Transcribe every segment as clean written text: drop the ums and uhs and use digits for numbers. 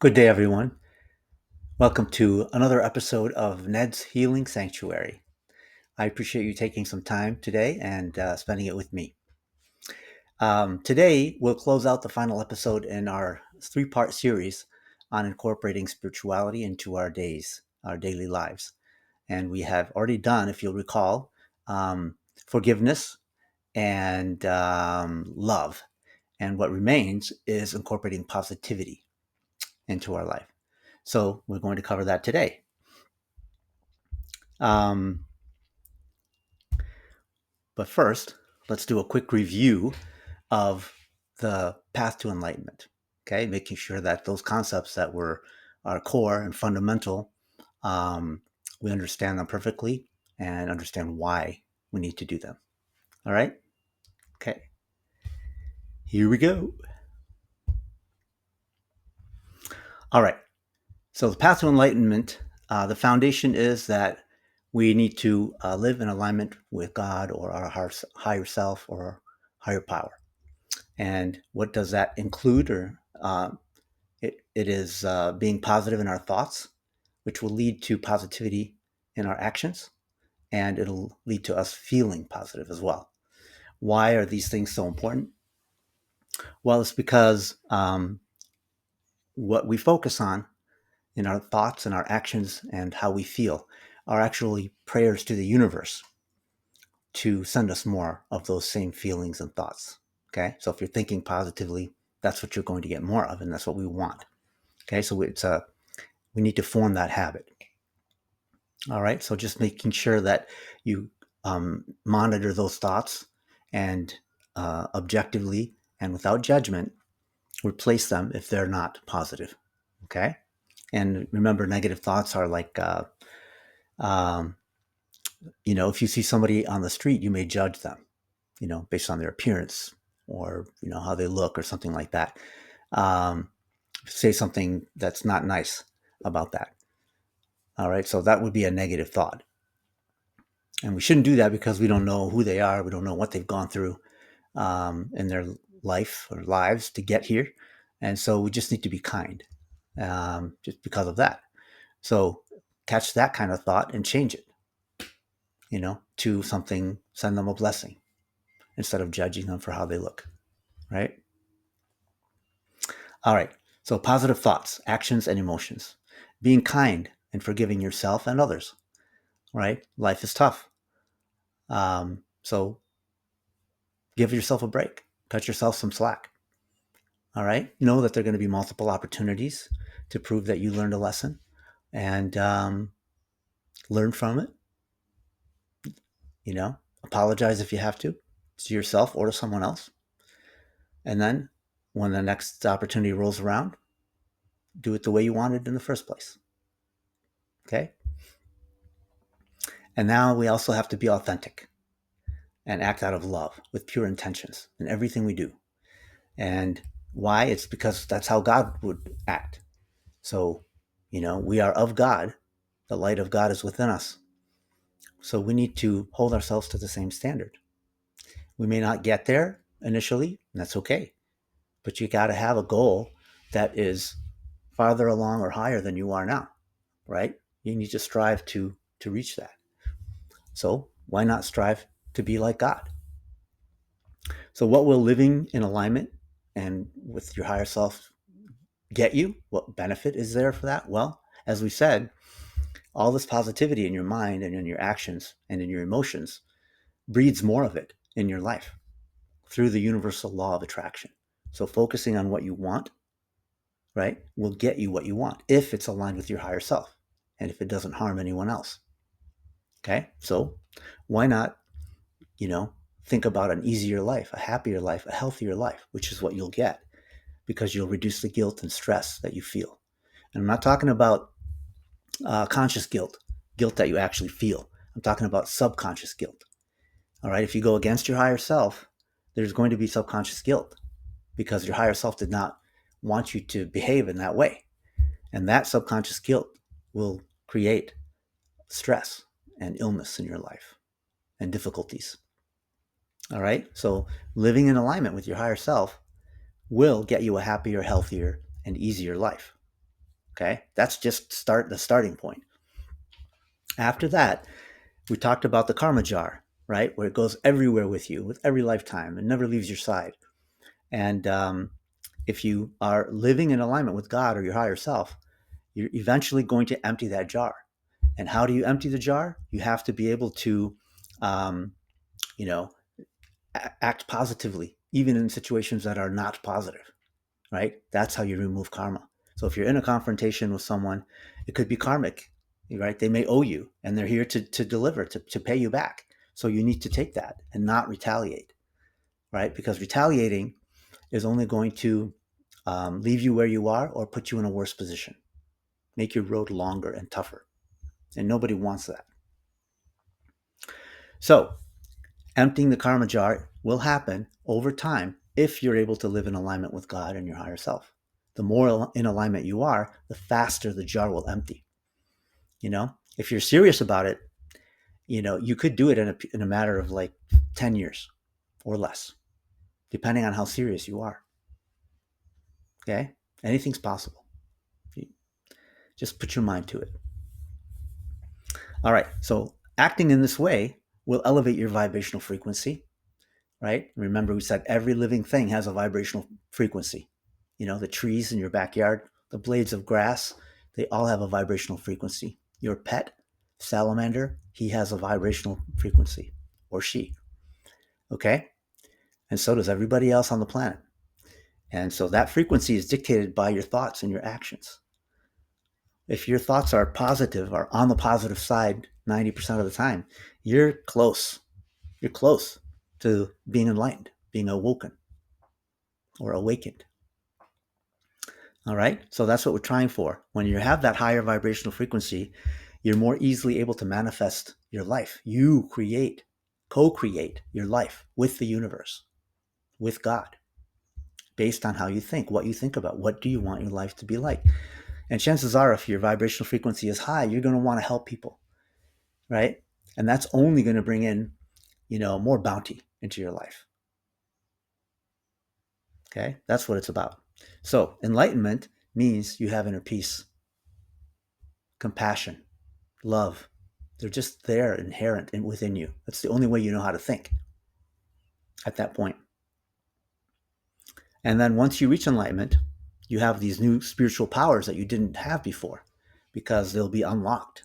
Good day, everyone. Welcome to another episode of Ned's Healing Sanctuary. I appreciate you taking some time today and spending it with me. Today, we'll close out the final episode in our three-part series on incorporating spirituality into our days, our daily lives. And we have already done, if you'll recall, forgiveness and love. And what remains is incorporating positivity into our life. So we're going to cover that today. Um, but first, let's do a quick review of the path to enlightenment. Okay, making sure that those concepts that were our core and fundamental, um, we understand them perfectly and understand why we need to do them. All right. Okay. Here we go. All right. So the path to enlightenment, the foundation is that we need to live in alignment with God or our higher self or higher power. And what does that include? It is being positive in our thoughts, which will lead to positivity in our actions, and it'll lead to us feeling positive as well. Why are these things so important? Well, it's because what we focus on in our thoughts and our actions and how we feel are actually prayers to the universe to send us more of those same feelings and thoughts. Okay, so if you're thinking positively, that's what you're going to get more of, and that's what we want. Okay, so we need to form that habit. All right, so just making sure that you monitor those thoughts and objectively and without judgment replace them if they're not positive. Okay, and remember, negative thoughts are like um, if you see somebody on the street, you may judge them, based on their appearance or how they look or something like that. Um, say something that's not nice about that. All right, so that would be a negative thought. And we shouldn't do that because we don't know who they are. We don't know what they've gone through in their life or lives to get here. And so we just need to be kind just because of that. So catch that kind of thought and change it, to something, send them a blessing instead of judging them for how they look, right? All right. So positive thoughts, actions, and emotions. Being kind and forgiving yourself and others, right? Life is tough. So give yourself a break, cut yourself some slack. All right. Know that there are going to be multiple opportunities to prove that you learned a lesson and learn from it. Apologize if you have to yourself or to someone else. And then when the next opportunity rolls around, do it the way you wanted in the first place. Okay. And now we also have to be authentic and act out of love with pure intentions in everything we do. And why? It's because that's how God would act. So, we are of God. The light of God is within us. So we need to hold ourselves to the same standard. We may not get there initially, and that's okay. But you got to have a goal that is farther along or higher than you are now, right? You need to strive to reach that. So why not strive to be like God? So what will living in alignment and with your higher self get you? What benefit is there for that? Well, as we said, all this positivity in your mind and in your actions and in your emotions breeds more of it in your life through the universal law of attraction. So focusing on what you want, right, will get you what you want if it's aligned with your higher self and if it doesn't harm anyone else. Okay, so why not, think about an easier life, a happier life, a healthier life, which is what you'll get because you'll reduce the guilt and stress that you feel. And I'm not talking about conscious guilt that you actually feel. I'm talking about subconscious guilt. All right, if you go against your higher self, there's going to be subconscious guilt because your higher self did not want you to behave in that way. And that subconscious guilt will create stress and illness in your life and difficulties. All right, so living in alignment with your higher self will get you a happier, healthier, and easier life. Okay, that's just the starting point. After that, we talked about the karma jar, right, where it goes everywhere with you, with every lifetime, and never leaves your side. And if you are living in alignment with God or your higher self, you're eventually going to empty that jar. And how do you empty the jar? You have to be able to, um, you know, act positively, even in situations that are not positive, right? That's how you remove karma. So if you're in a confrontation with someone, it could be karmic, right? They may owe you and they're here to deliver, to pay you back. So you need to take that and not retaliate, right? Because retaliating is only going to leave you where you are or put you in a worse position, make your road longer and tougher. And nobody wants that. So emptying the karma jar will happen over time if you're able to live in alignment with God and your higher self. The more in alignment you are, the faster the jar will empty. If you're serious about it, you could do it in a matter of like 10 years or less, depending on how serious you are. Okay? Anything's possible. Just put your mind to it. All right. So acting in this way will elevate your vibrational frequency, right? Remember, we said every living thing has a vibrational frequency. The trees in your backyard, the blades of grass, they all have a vibrational frequency. Your pet, salamander, he has a vibrational frequency, or she. Okay? And so does everybody else on the planet. And so that frequency is dictated by your thoughts and your actions. If your thoughts are positive, are on the positive side 90% of the time, you're close. You're close to being enlightened, being awoken or awakened. All right. So that's what we're trying for. When you have that higher vibrational frequency, you're more easily able to manifest your life. You co-create your life with the universe, with God, based on how you think, what you think about, what do you want your life to be like. And chances are, if your vibrational frequency is high, you're going to want to help people, right? And that's only going to bring in, more bounty into your life. Okay. That's what it's about. So enlightenment means you have inner peace, compassion, love. They're just there, inherent within you. That's the only way you know how to think at that point. And then once you reach enlightenment, you have these new spiritual powers that you didn't have before because they'll be unlocked.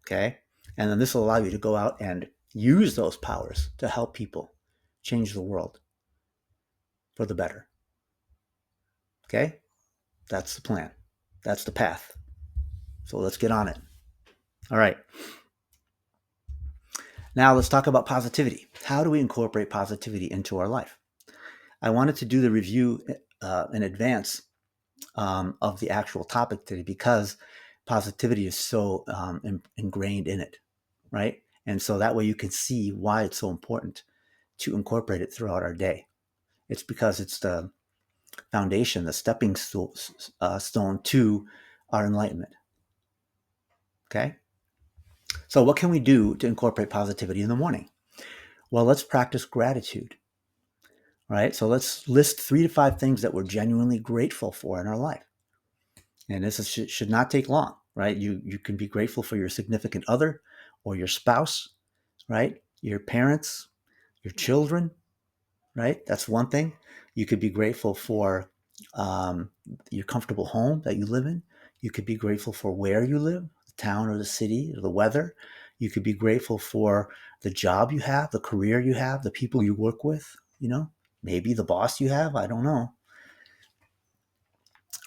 Okay? And then this will allow you to go out and use those powers to help people change the world for the better. Okay? That's the plan. That's the path. So let's get on it. All right. Now let's talk about positivity. How do we incorporate positivity into our life? I wanted to do the review in advance of the actual topic today because positivity is so ingrained in it, right? And so that way you can see why it's so important to incorporate it throughout our day. It's because it's the foundation, the stepping stone to our enlightenment. Okay? So what can we do to incorporate positivity in the morning? Well, let's practice gratitude. Right? So let's list 3 to 5 things that we're genuinely grateful for in our life. And this should not take long, right? You can be grateful for your significant other or your spouse, right? Your parents, your children, right? That's one thing. You could be grateful for your comfortable home that you live in. You could be grateful for where you live, the town or the city or the weather. You could be grateful for the job you have, the career you have, the people you work with, maybe the boss you have. I don't know.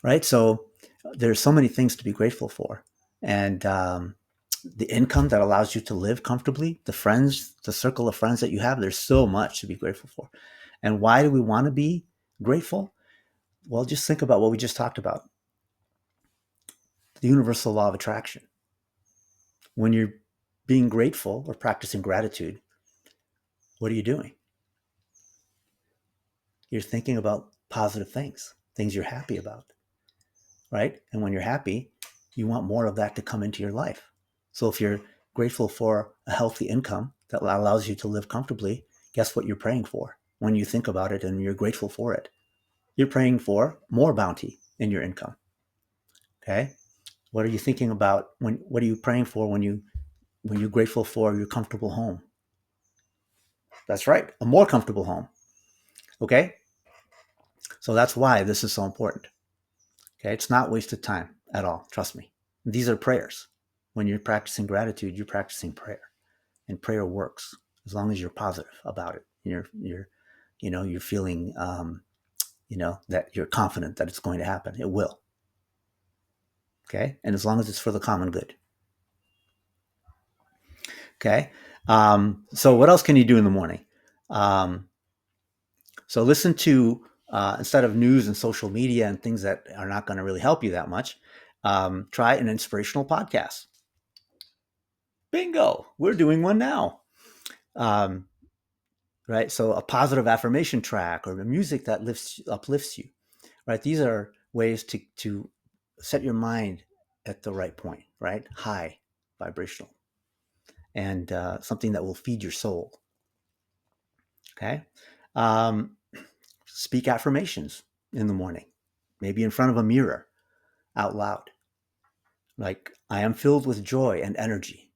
Right. So there's so many things to be grateful for. And the income that allows you to live comfortably, the friends, the circle of friends that you have, there's so much to be grateful for. And why do we want to be grateful? Well, just think about what we just talked about. The universal law of attraction. When you're being grateful or practicing gratitude, what are you doing? You're thinking about positive things you're happy about, right? And when you're happy, you want more of that to come into your life. So if you're grateful for a healthy income that allows you to live comfortably, guess what you're praying for when you think about it and you're grateful for it? You're praying for more bounty in your income. Okay. What are you thinking about what are you praying for when you're grateful for your comfortable home? That's right. A more comfortable home. Okay. So that's why this is so important. Okay. It's not wasted time at all. Trust me. These are prayers. When you're practicing gratitude, you're practicing prayer, and prayer works as long as you're positive about it. You're feeling, that you're confident that it's going to happen. It will. Okay. And as long as it's for the common good. Okay. So what else can you do in the morning? Um, so listen to, instead of news and social media and things that are not going to really help you that much, try an inspirational podcast. Bingo. We're doing one now. Um, right. So a positive affirmation track or the music that uplifts you. Right. These are ways to set your mind at the right point, right? High vibrational, and something that will feed your soul. Okay. Um, Speak affirmations in the morning, maybe in front of a mirror out loud. Like, I am filled with joy and energy,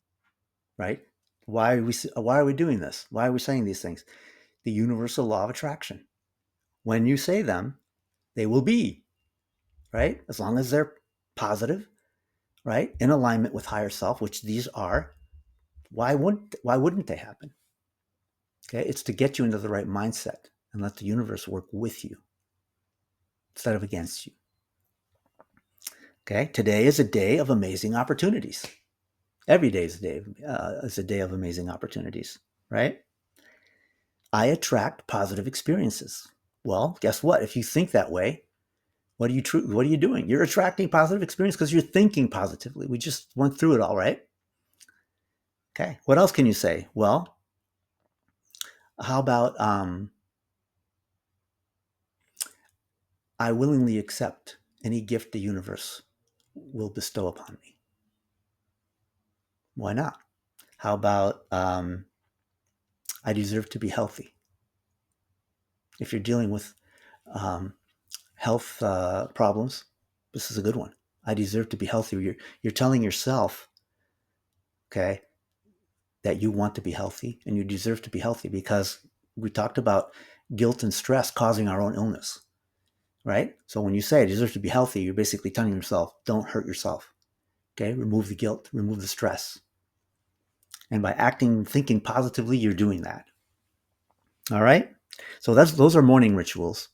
right? Why are we doing this? Why are we saying these things? The universal law of attraction. When you say them, they will be, right? As long as they're positive, right? In alignment with higher self, which these are, why wouldn't they happen? Okay? It's to get you into the right mindset and let the universe work with you instead of against you. Okay? Today is a day of amazing opportunities. Every day is a day of amazing opportunities, right? I attract positive experiences. Well, guess what? If you think that way, what are you doing? You're attracting positive experience because you're thinking positively. We just went through it all, right? Okay. What else can you say? Well, how about I willingly accept any gift the universe will bestow upon me? Why not? How about I deserve to be healthy? If you're dealing with um, health problems, this is a good one. I deserve to be healthy. You're telling yourself, okay, that you want to be healthy and you deserve to be healthy, because we talked about guilt and stress causing our own illness, right? So when you say I deserve to be healthy, you're basically telling yourself, don't hurt yourself. Okay, remove the guilt, remove the stress. And by thinking positively, you're doing that. All right. So those are morning rituals.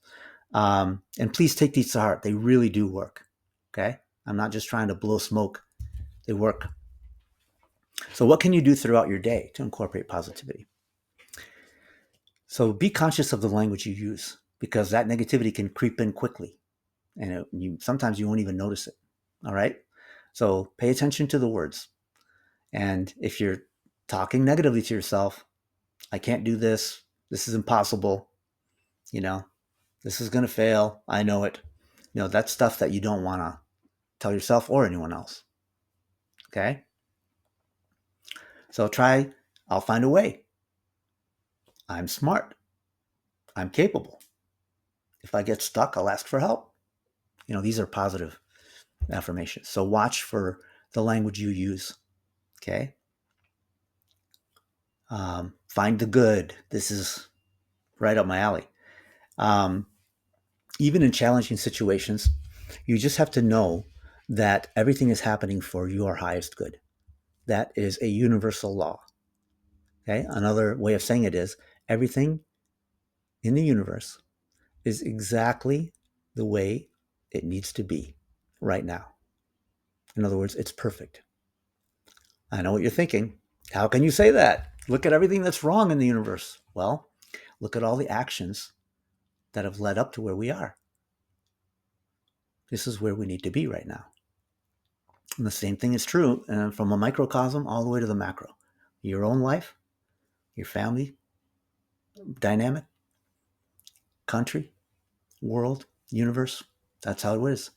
And please take these to heart. They really do work. Okay. I'm not just trying to blow smoke. They work. So what can you do throughout your day to incorporate positivity? So be conscious of the language you use, because that negativity can creep in quickly, and sometimes you won't even notice it. All right. So pay attention to the words. And if you're talking negatively to yourself, I can't do this. This is impossible. You know, this is going to fail. I know it. That's stuff that you don't want to tell yourself or anyone else. Okay. So try, I'll find a way. I'm smart. I'm capable. If I get stuck, I'll ask for help. These are positive affirmations. So watch for the language you use. Okay. Find the good. This is right up my alley. Um, Even in challenging situations, you just have to know that everything is happening for your highest good. That is a universal law. Okay. Another way of saying it is everything in the universe is exactly the way it needs to be right now. In other words, it's perfect. I know what you're thinking. How can you say that? Look at everything that's wrong in the universe. Well, look at all the actions that have led up to where we are. This is where we need to be right now. And the same thing is true from a microcosm all the way to the macro. Your own life, your family dynamic, country, world, universe. That's how it is.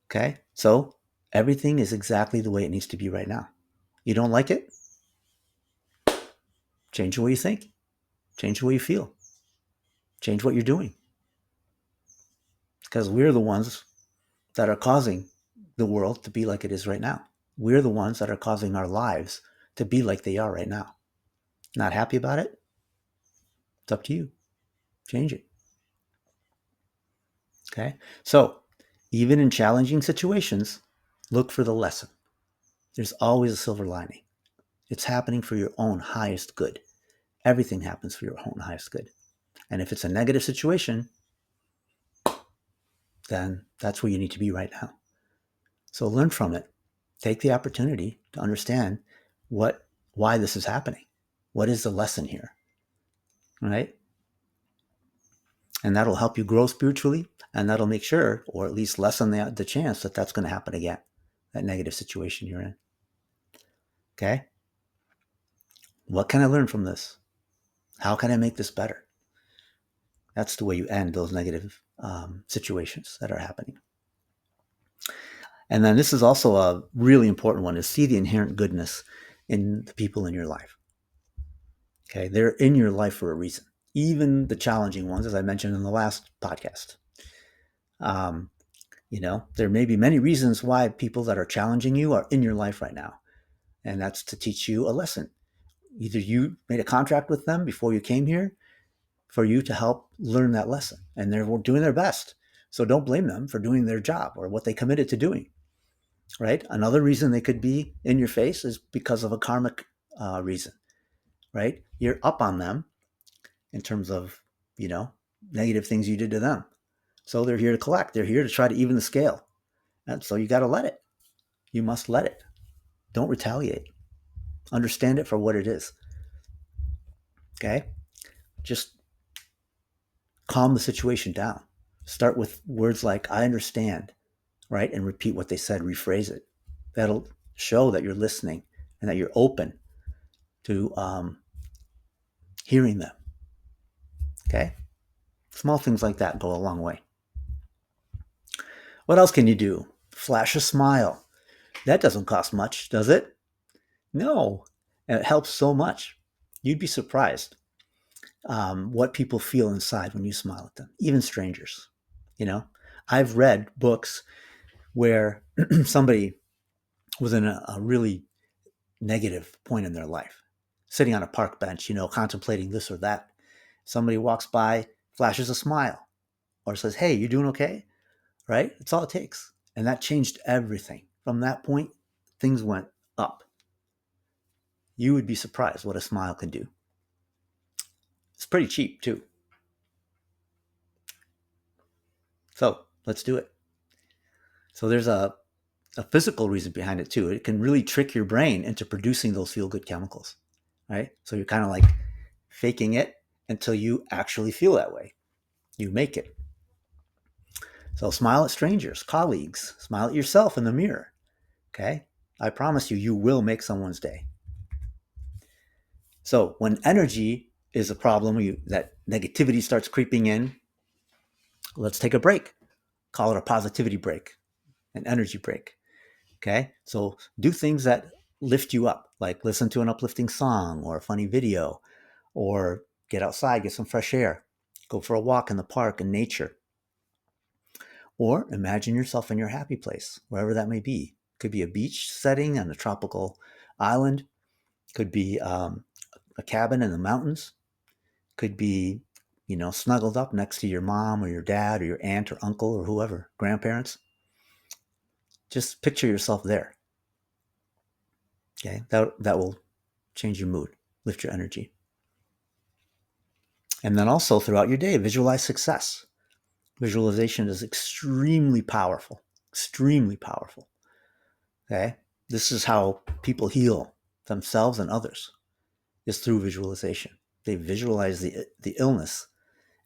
Okay? So everything is exactly the way it needs to be right now. You don't like it? Change the way you think. Change the way you feel. Change what you're doing. Because we're the ones that are causing the world to be like it is right now. We're the ones that are causing our lives to be like they are right now. Not happy about it? It's up to you. Change it. Okay? So, even in challenging situations, look for the lesson. There's always a silver lining. It's happening for your own highest good. Everything happens for your own highest good. And if it's a negative situation, then that's where you need to be right now. So learn from it. Take the opportunity to understand why this is happening. What is the lesson here? Right? And that'll help you grow spiritually, and that'll make sure, or at least lessen the chance that that's going to happen again, that negative situation you're in. Okay? What can I learn from this? How can I make this better? That's the way you end those negative situations that are happening. And then this is also a really important one, is see the inherent goodness in the people in your life. Okay, they're in your life for a reason. Even the challenging ones, as I mentioned in the last podcast. There may be many reasons why people that are challenging you are in your life right now. And that's to teach you a lesson. Either you made a contract with them before you came here for you to help learn that lesson. And they're doing their best. So don't blame them for doing their job or what they committed to doing. Right? Another reason they could be in your face is because of a karmic reason. Right? You're up on them in terms of, negative things you did to them. So they're here to collect. They're here to try to even the scale. And so you got to let it. You must let it. Don't retaliate. Understand it for what it is. Okay? Just calm the situation down. Start with words like, I understand, right? And repeat what they said, rephrase it. That'll show that you're listening and that you're open to hearing them. Okay? Small things like that go a long way. What else can you do? Flash a smile. That doesn't cost much, does it? No. And it helps so much. You'd be surprised what people feel inside when you smile at them, even strangers. I've read books where somebody was in a really negative point in their life, sitting on a park bench, contemplating this or that. Somebody walks by, flashes a smile, or says, hey, you doing okay? Right? That's all it takes. And that changed everything. From that point, things went up. You would be surprised what a smile can do. It's pretty cheap, too. So let's do it. So there's a physical reason behind it, too. It can really trick your brain into producing those feel-good chemicals, right? So you're kind of like faking it until you actually feel that way. You make it. So smile at strangers, colleagues, smile at yourself in the mirror, okay? I promise you, you will make someone's day. So when energy is a problem, that negativity starts creeping in, let's take a break. Call it a positivity break, an energy break, okay? So do things that lift you up, like listen to an uplifting song or a funny video, or get outside, get some fresh air, go for a walk in the park in nature. Or imagine yourself in your happy place, wherever that may be. Could be a beach setting on a tropical island. Could be a cabin in the mountains. Could be, snuggled up next to your mom or your dad or your aunt or uncle or whoever, grandparents. Just picture yourself there. Okay, that will change your mood, lift your energy. And then also throughout your day, visualize success. Visualization is extremely powerful, extremely powerful. Okay, this is how people heal themselves and others, is through visualization. They visualize the illness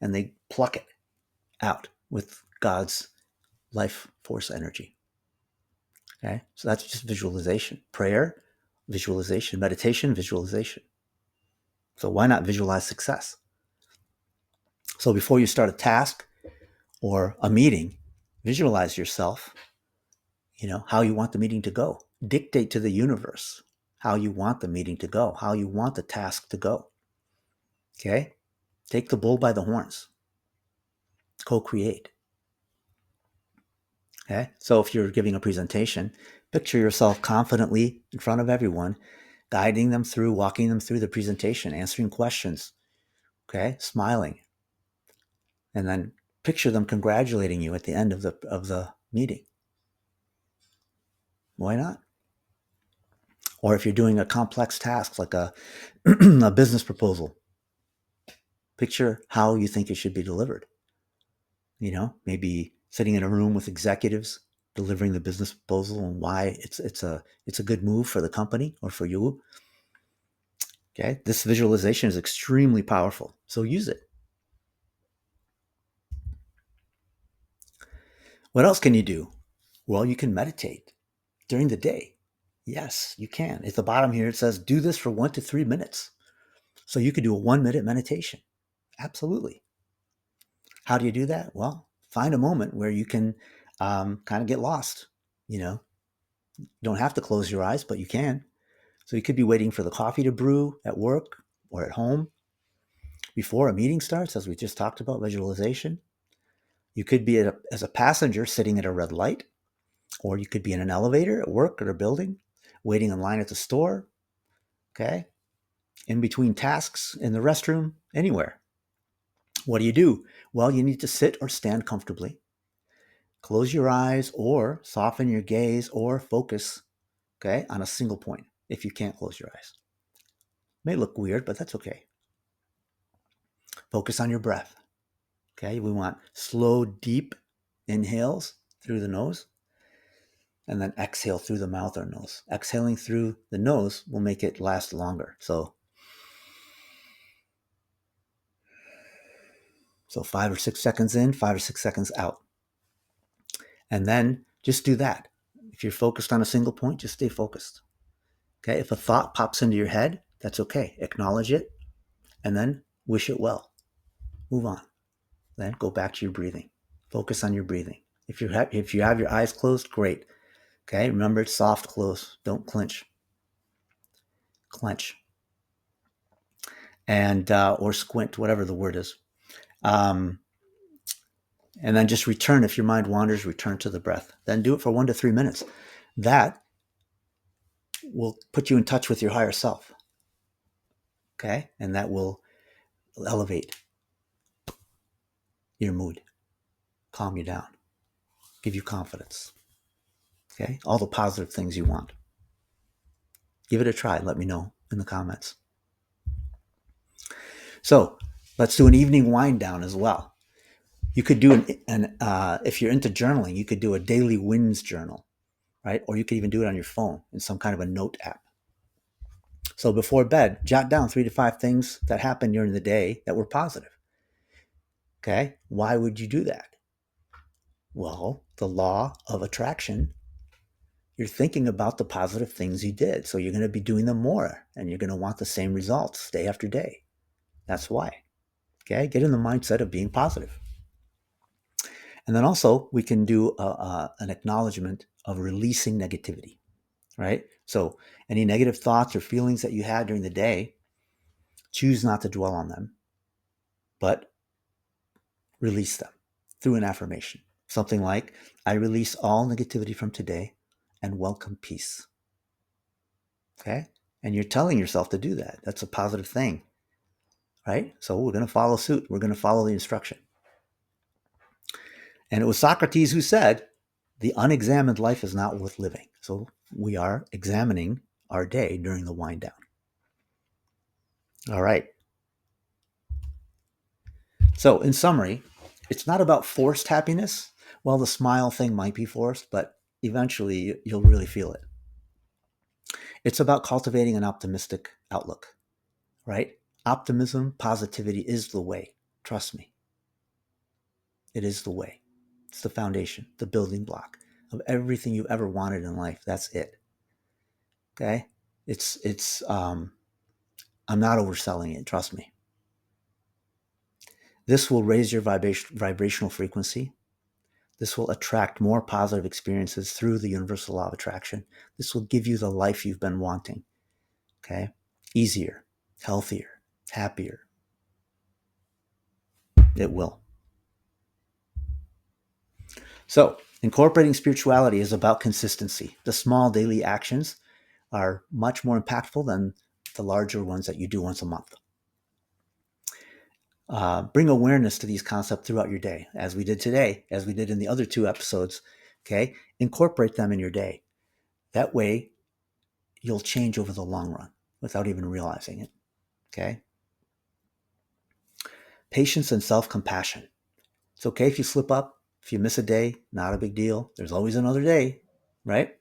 and they pluck it out with God's life force energy. Okay, so that's just visualization. Prayer, visualization. Meditation, visualization. So why not visualize success? So before you start a task or a meeting, visualize yourself, how you want the meeting to go. Dictate to the universe how you want the meeting to go, how you want the task to go. Okay? Take the bull by the horns. Co-create. Okay. So if you're giving a presentation, picture yourself confidently in front of everyone, guiding them through, walking them through the presentation, answering questions. Okay. Smiling. And then picture them congratulating you at the end of the meeting. Why not? Or if you're doing a complex task like a business proposal, picture how you think it should be delivered. Maybe sitting in a room with executives delivering the business proposal and why it's a good move for the company or for you. Okay, this visualization is extremely powerful, so use it. What else can you do? Well, you can meditate during the day. Yes, you can. At the bottom here, it says do this for 1 to 3 minutes. So you could do a 1 minute meditation. Absolutely. How do you do that? Well, find a moment where you can kind of get lost. You don't have to close your eyes, but you can. So you could be waiting for the coffee to brew at work or at home before a meeting starts, as we just talked about visualization. You could be as a passenger sitting at a red light, or you could be in an elevator at work or a building, waiting in line at the store, okay? In between tasks, in the restroom, anywhere. What do you do? Well, you need to sit or stand comfortably. Close your eyes or soften your gaze or focus, okay, on a single point if you can't close your eyes. It may look weird, but that's okay. Focus on your breath. Okay, we want slow, deep inhales through the nose and then exhale through the mouth or nose. Exhaling through the nose will make it last longer. So 5 or 6 seconds in, 5 or 6 seconds out. And then just do that. If you're focused on a single point, just stay focused. Okay, if a thought pops into your head, that's okay. Acknowledge it and then wish it well. Move on. Then go back to your breathing. Focus on your breathing. If you have your eyes closed, great. Okay, remember it's soft close. Don't clench. And or squint, whatever the word is. Um, and then just return. If your mind wanders, return to the breath. Then do it for 1 to 3 minutes. That will put you in touch with your higher self. Okay, and that will elevate your mood, calm you down, give you confidence. Okay, all the positive things you want. Give it a try. Let me know in the comments. So let's do an evening wind down as well. You could do if you're into journaling, you could do a daily wins journal, right? Or you could even do it on your phone in some kind of a note app. So before bed, jot down 3 to 5 things that happened during the day that were positive. Okay. Why would you do that? Well, the law of attraction, you're thinking about the positive things you did. So you're going to be doing them more and you're going to want the same results day after day. That's why. Okay. Get in the mindset of being positive. And then also we can do an acknowledgement of releasing negativity, right? So any negative thoughts or feelings that you had during the day, choose not to dwell on them, but release them through an affirmation. Something like, I release all negativity from today and welcome peace. Okay? And you're telling yourself to do that. That's a positive thing, right? So we're going to follow suit. We're going to follow the instruction. And it was Socrates who said, the unexamined life is not worth living. So we are examining our day during the wind down. All right. So in summary, it's not about forced happiness. Well, the smile thing might be forced, but eventually you'll really feel it. It's about cultivating an optimistic outlook, right? Optimism, positivity is the way. Trust me. It is the way. It's the foundation, the building block of everything you ever wanted in life. That's it. Okay? I'm not overselling it, trust me. This will raise your vibrational frequency. This will attract more positive experiences through the universal law of attraction. This will give you the life you've been wanting. Okay? Easier, healthier, happier. It will. So Incorporating spirituality is about consistency. The small daily actions are much more impactful than the larger ones that you do once a month. Bring awareness to these concepts throughout your day, as we did today, as we did in the other 2 episodes. Okay, incorporate them in your day. That way, you'll change over the long run without even realizing it. Okay. Patience and self-compassion. It's okay if you slip up, if you miss a day, not a big deal. There's always another day, right?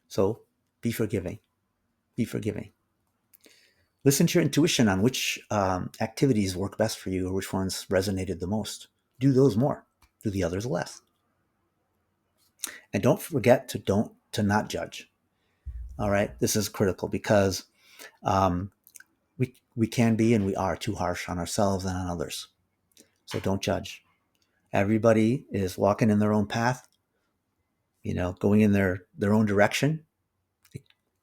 So be forgiving. Be forgiving. Listen to your intuition on which activities work best for you or which ones resonated the most. Do those more. Do the others less. And don't forget to not judge. All right, this is critical because we can be and we are too harsh on ourselves and on others. So don't judge. Everybody is walking in their own path, going in their own direction.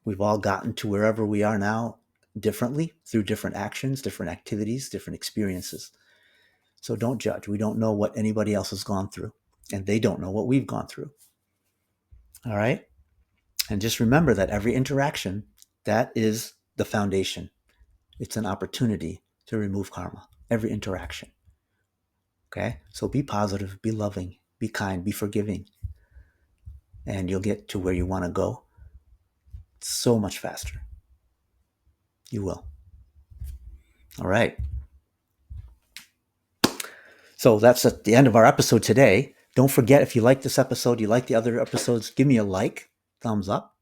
We've all gotten to wherever we are now differently through different actions, different activities, different experiences. So don't judge. We don't know what anybody else has gone through, and they don't know what we've gone through. All right? And just remember that every interaction, that is the foundation. It's an opportunity to remove karma. Every interaction. Okay? So be positive, be loving, be kind, be forgiving, and you'll get to where you want to go so much faster. You will. All right. So that's at the end of our episode today. Don't forget, if you like this episode, you like the other episodes, give me a like, thumbs up.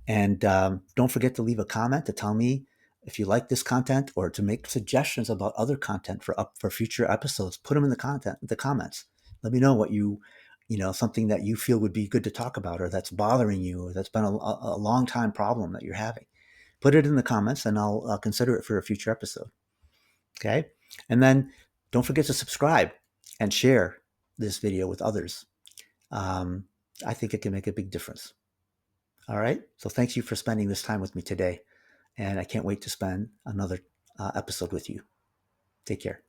And don't forget to leave a comment to tell me if you like this content or to make suggestions about other content for future episodes. Put them in the comments. Let me know what something that you feel would be good to talk about, or that's bothering you, or that's been a long time problem that you're having. Put it in the comments and I'll consider it for a future episode. Okay. And then don't forget to subscribe and share this video with others. I think it can make a big difference. All right. So thanks you for spending this time with me today. And I can't wait to spend another episode with you. Take care.